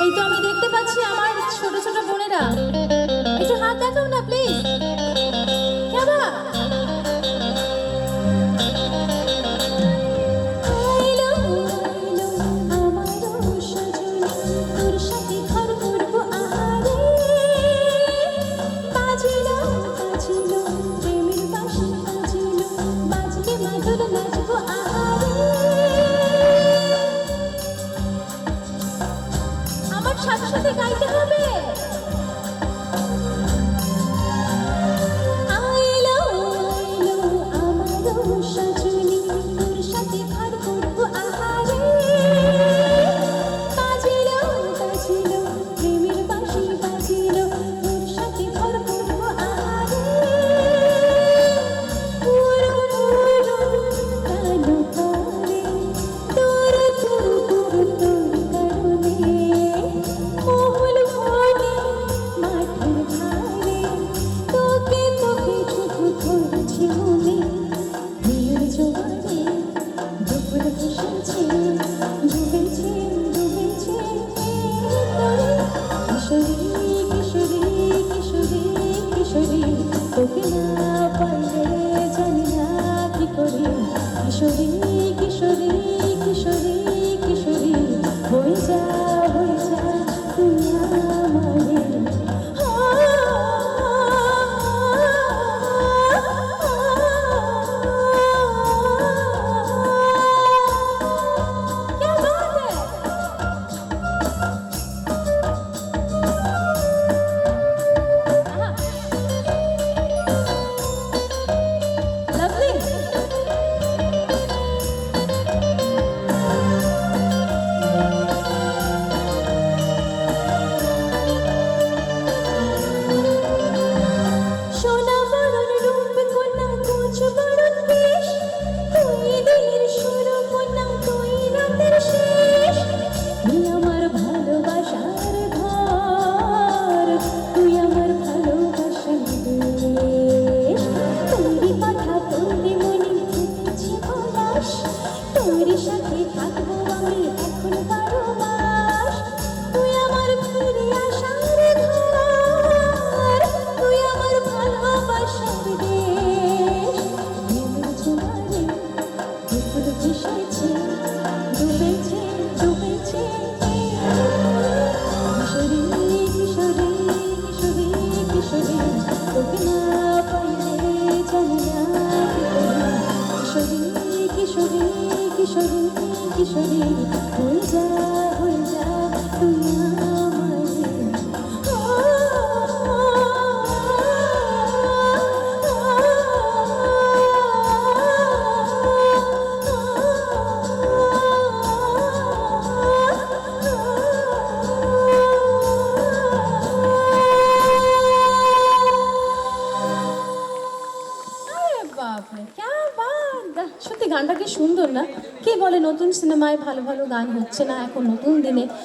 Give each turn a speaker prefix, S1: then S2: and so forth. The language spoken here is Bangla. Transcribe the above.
S1: এই তো আমি দেখতে পাচ্ছি আমার ছোট ছোট বোনেরা, একটু হাত দেখাও না প্লিজ। কেবা সাথে সাথে গাইতে হবে। তোকে না পাইলে জানি না কি করি, কিশোরী কিশোরী কিশোরী কিশোরী হয়ে যা তুই আমারে। কিশোরী কিশোরী হয়ে যা তুই আমারে। সত্যি গানটা কি সুন্দর না? কে বলে নতুন সিনেমায় ভালো ভালো গান হচ্ছে না এখন নতুন দিনে?